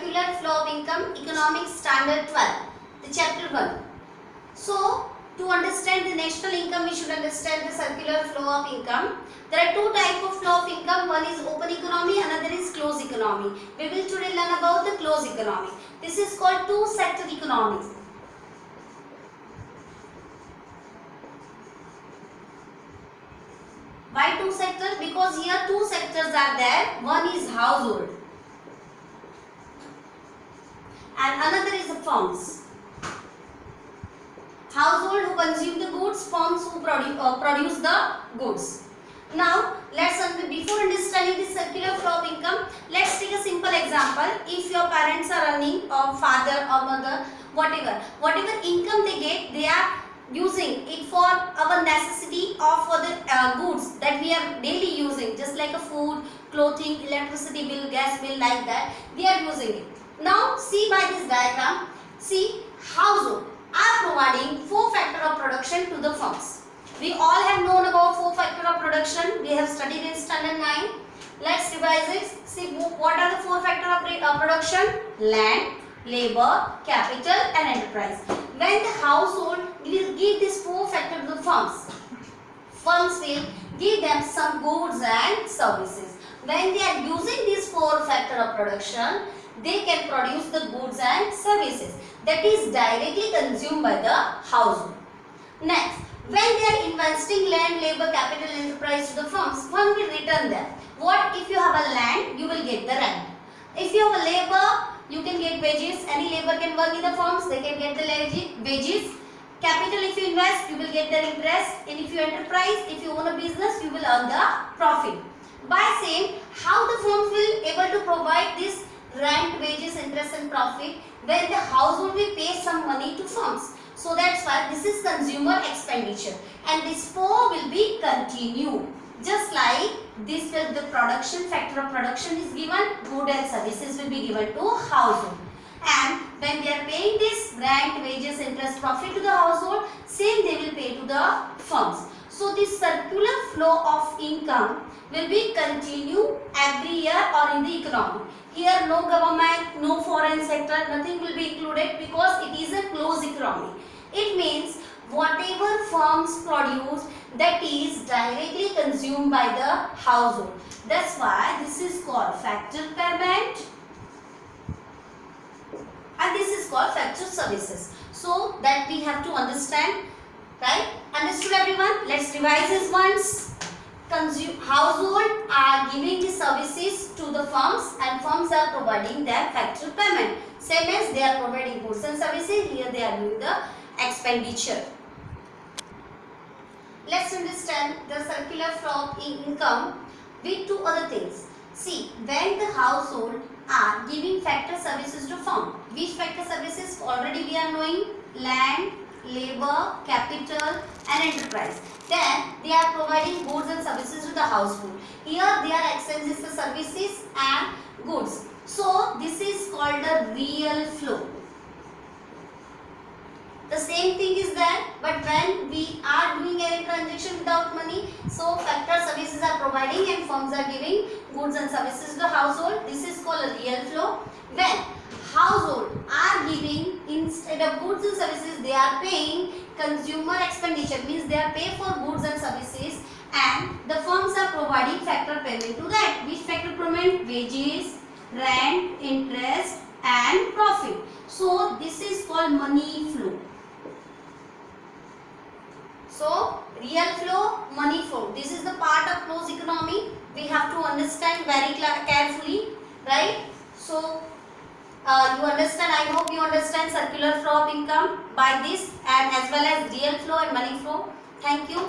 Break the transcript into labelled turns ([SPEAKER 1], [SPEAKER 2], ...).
[SPEAKER 1] circular flow of income, economic standard 12, the chapter 1. So, to understand the national income, we should understand the circular flow of income. There are two types of flow of income. One is open economy, another is closed economy. We will today learn about the closed economy. This is called two-sector economy. Why two sectors? Because here two sectors are there. One is household and another is the firms. Household who consume the goods, firms who produce the goods. Now, before understanding the circular flow of income, let's take a simple example. If your parents are earning, or father or mother, whatever income they get, they are using it for our necessity or for the goods that we are daily using, just like a food, clothing, electricity bill, gas bill, like that, they are using it. Now, see by this diagram, see household are providing 4 factor of production to the firms. We all have known about 4 factor of production. We have studied in standard 9. Let's revise it. See what are the 4 factor of production? Land, labor, capital and enterprise. When the household will give this 4 factor to the firms, firms will give them some goods and services. When they are using these 4 factor of production, they can produce the goods and services that is directly consumed by the household. Next, when they are investing land, labor, capital, enterprise to the firms, firm will return them. What if you have a land, you will get the rent. If you have a labor, you can get wages. Any labor can work in the firms, they can get the wages. Capital, if you invest, you will get the interest. And if you enterprise, if you own a business, you will earn the profit. By saying how the firms will able to provide this rent, wages, interest and profit, when the household will pay some money to firms. So that's why this is consumer expenditure, and this 4 will be continued. Just like this, will the production factor of production is given, good and services will be given to household. And when they are paying this rent, wages, interest, profit to the household, same they will pay to the firms. So this circular flow of income will be continued every year or in the economy. Here no government, no foreign sector, nothing will be included because it is a closed economy. It means whatever firms produce, that is directly consumed by the household. That's why this is called factor payment and this is called factor services. So that we have to understand, right? Understood everyone? Let's revise this once. Household are giving the services to the firms and firms are providing their factor payment. Same as they are providing goods and services, here they are doing the expenditure. Let's understand the circular flow of income with 2 other things. See, when the household are giving factor services to firm, which factor services already we are knowing? Land, labor, capital and enterprise. Then they are providing goods and services to the household. Here they are exchanging the services and goods. So this is called the real flow. The same thing is there, but when we are doing any transaction without money, so factor services are providing and firms are giving goods and services to the household. This is called a real flow. When household are giving, instead of goods and services, they are paying consumer expenditure, means they are paying for goods and services, and the firms are providing factor payment to that. Which factor payment? Wages, rent, interest and profit. So this is called money flow. So real flow, money flow. This is the part of closed economy. We have to understand very carefully, right? So you understand, I hope you understand circular flow of income by this, and as well as real flow and money flow. Thank you.